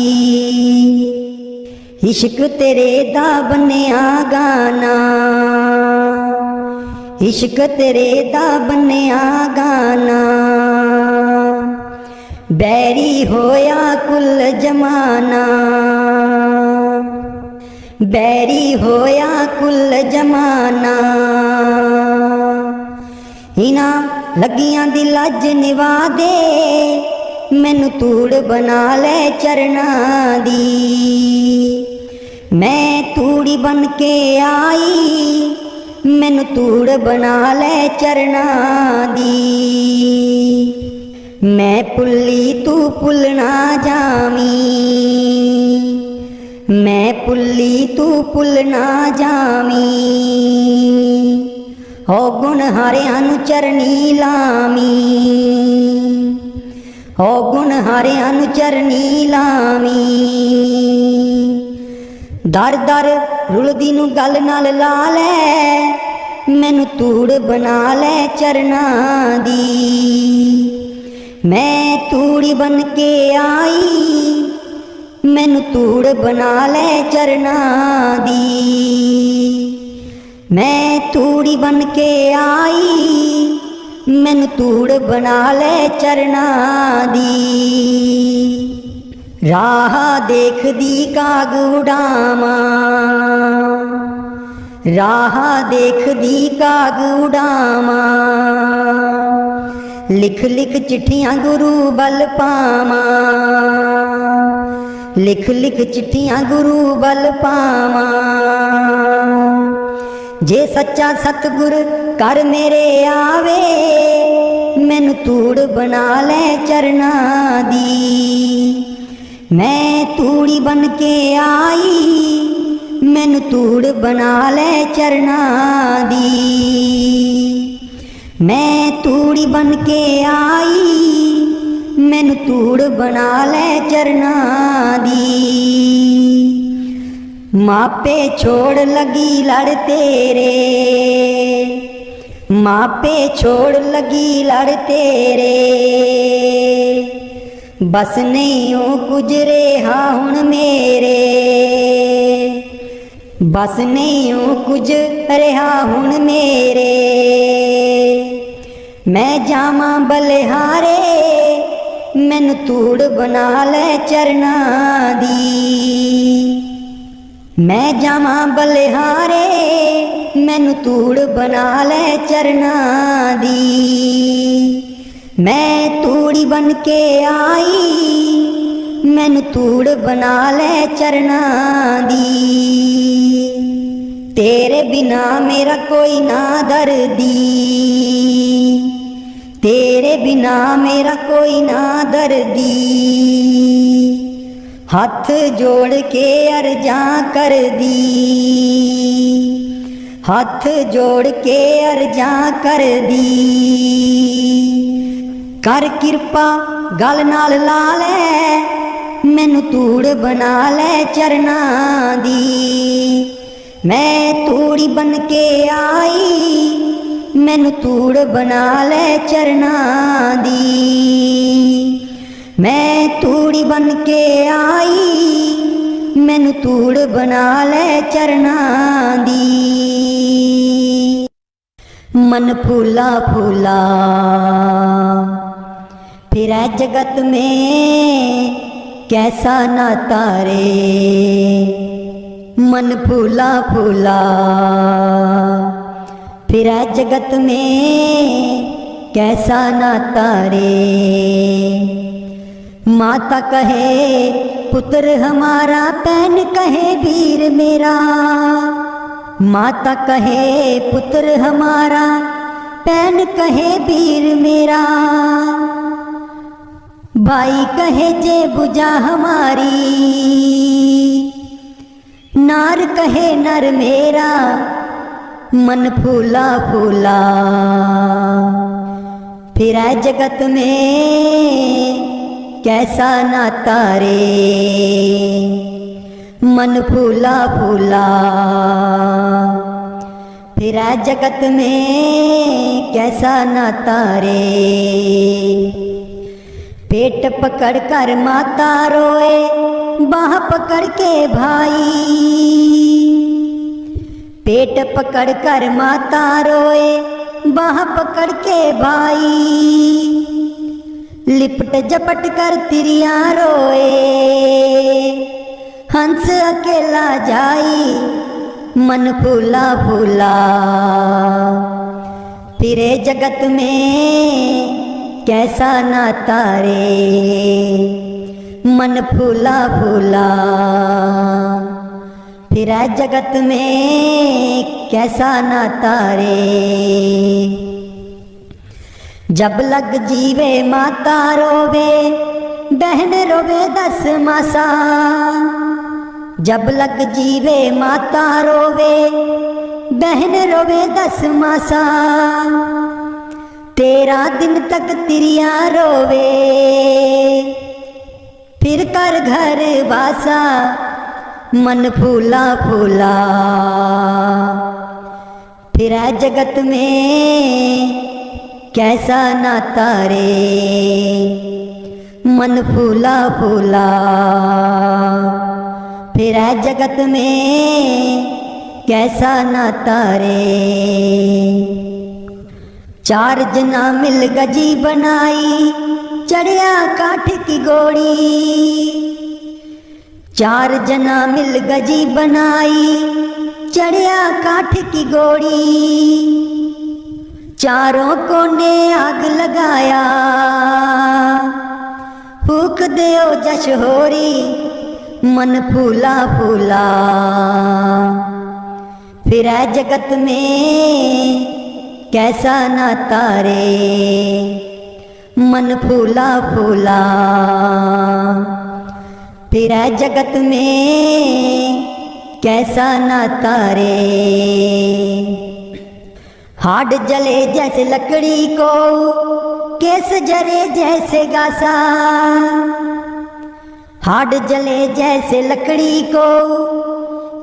इश्क तेरे दा बन्निया गाना, इश्क तेरे दा बन्निया गाना, बैरी होया कुल जमाना, बैरी होया कुल जमाना। इना लगियां दी लज निवा दे मैनू तूड़ बना ले चरना दी। मैं तूड़ी बन के आई मैनू तूड़ बना ले चरना दी। मैं पुल्ली तू पुलना जामी, मैं पुल्ली तू पुलना जामी। हो गुण हारियां नू चरनी लामी, हो गुण हारियां नू चरनी लामी। दर दर रुलदी नू गल नाल ला लै मैनू तूड़ बना ले चरना दी। मैं तूड़ी बन के आई मैनू तूड़ बना ले चरना दी। मैं तूड़ी बन के आई मैनू तूड़ बना ले चरना दी। राह देखदी काग उड़ावा, राह देखदी काग उड़ावा। लिख लिख चिट्ठियां गुरु बल पावा, लिख लिख चिट्ठियां गुरु बल पावा। जे सच्चा सतगुर कर मेरे आवे मैनू तूड़ बना ले चरना दी। मैं तूड़ी बन के आई मैनू तूड़ बना ले चरना दी। मैं तूड़ी बन के आई मैनू तूड़ बना ले चरना दी। मापे छोड़ लगी लड़ तेरे, मापे छोड़ लगी लड़ तेरे। बस नहीं हो कुछ रेहा हुण मेरे, बस नहीं हो कुछ रेहा हुण मेरे। मैं जावा बलिहारे मैनू तूड़ बना ले चरना दी। मैं जावा बलिहारे मैनू तूड़ बना ले चरना दी। मैं तूड़ी बन के आई मैनू तूड़ बना ले चरना दी। तेरे बिना मेरा कोई ना दर्दी, तेरे बिना मेरा कोई ना दर्दी। हाथ जोड़ के अर्जा कर दी, हाथ जोड़ के अर्जा कर दी। कर किरपा गल नाल ला ले मैनू तूड़ बना ले चरना दी। मैं तूड़ी बन के आई मैनू तूड़ बना ले चरना दी। मैं तूड़ी बन के आई मैनू तूड़ बना ले चरना दी। मन फूला फूला फिरै जगत में कैसा नाता रे। मन फूला फूला फिरै जगत में कैसा नाता रे। माता कहे पुत्र हमारा, पैन कहे वीर मेरा। माता कहे पुत्र हमारा, पैन कहे वीर मेरा। भाई कहे जे बुझा हमारी, नार कहे नर मेरा। मन फूला फूला फिरै जगत में कैसा नाता रे। मन फूला फूला फिरा जगत में कैसा नाता रे। पेट पकड़ कर माता रोए बाह पकड़ के भाई। पेट पकड़ कर माता रोए बाह पकड़ के भाई। लिपट झपट कर तिरिया रोए हंस अकेला जाई। मन फूला फूला फिरे जगत में कैसा नाता रे। मन फूला फूला फिरा जगत में कैसा नाता रे। जब लग जीवे माता रोवे बहन रोवे 10 मासा। जब लग जीवे माता रोवे बहन रोवे 10 मासा। 13 दिन तक तिरिया रोवे फिर कर घर वासा। मन फूला फूला फिरा जगत में कैसा नाता रे। मन फूला फूला फिरा जगत में कैसा नाता रे। 4 जना मिल गजी बनाई चढ़िया काठ की गोड़ी। 4 जना मिल गजी बनाई चढ़िया काठ की गोड़ी। चारों कोने आग लगाया फूक दो जश होरी। मन फूला फूला फिरा जगत में कैसा नाता रे। मन फूला फूला फिरा जगत में कैसा नाता रे। हाड जले जैसे लकड़ी को केस जरे जैसे गासा। हाड जले जैसे लकड़ी को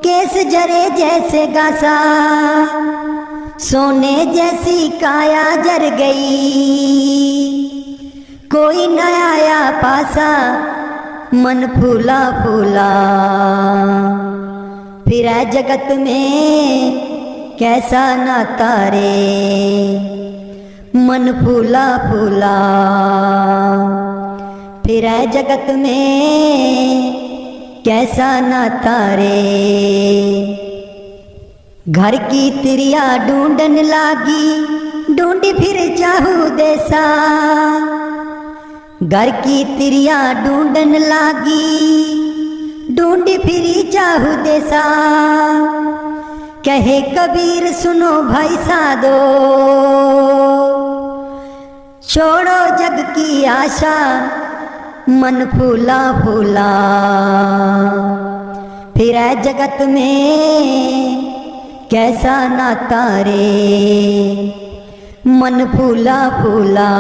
केस जरे जैसे गासा। सोने जैसी काया जर गई कोई न आया पासा। मन फूला फूला फिरा जगत में कैसा नाता रे। मन फूला फूला फिरा जगत में कैसा नाता रे। घर की तिरिया ढूंढन लागी ढूंढी फिर चाहू देसा। घर की तिरिया ढूंढन लागी ढूंढी फिर चाहू देसा। कहे कबीर सुनो भाई साधो छोड़ो जग की आशा। मन फूला फूला फिरा जगत में कैसा नाता रे। मन फूला फूला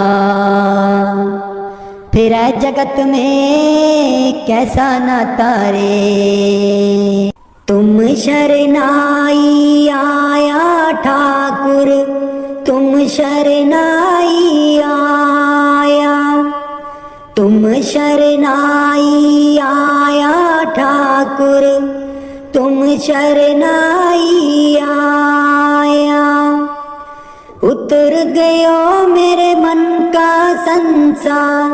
फिरा जगत में कैसा नाता रे। तुम शरणाई आया ठाकुर तुम शरणाई आया। तुम शरणाई आया ठाकुर तुम शरणाई आया। उतर गयो मेरे मन का संसार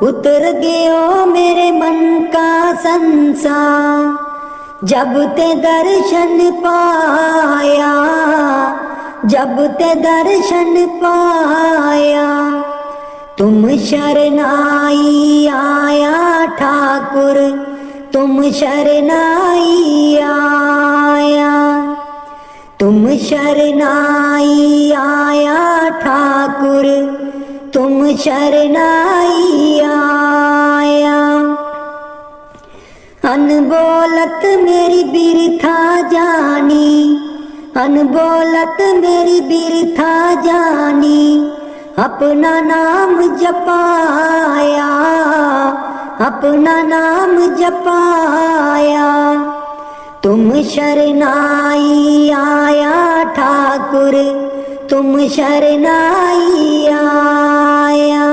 उतर गयो मेरे मन का संसार। जब ते दर्शन पाया जब ते दर्शन पाया। तुम शरणाई आया ठाकुर तुम शरणाई आया। तुम शरणाई आया ठाकुर तुम शरणाई आया। अनबोलत मेरी बिरथा जानी अनबोलत मेरी बिरथा जानी। अपना नाम जपाया, अपना नाम जपाया। तुम शरनाई आया ठाकुर, तुम शरनाई आया।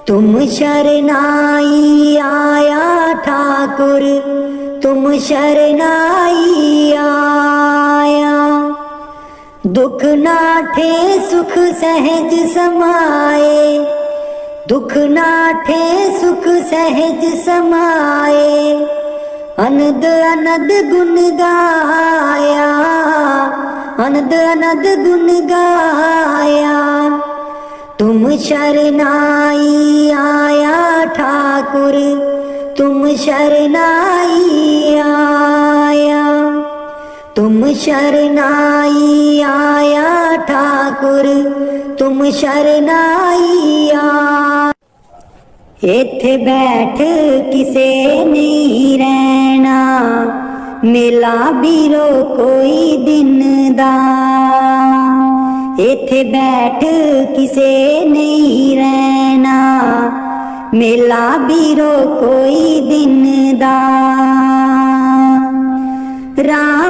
तुम शरनाई आया ठाकुर, तुम शरनाई आया। दुख नाठे सुख सहज समाए, दुख नाठे सुख सहज समाए। अनद अनद गुण गाया, अनद अनद गुण गाया। तुम शरनाई आया ठाकुर, तुम शरनाई आया। तुम शरनाई आया ठाकुर, तुम शरनाई आया। इत्थे बैठ किसे नहीं रहना, मेला बीरो कोई दिन दा। इत्थे बैठ किसे नहीं रहना, मेला बीरो कोई दिन दा। राम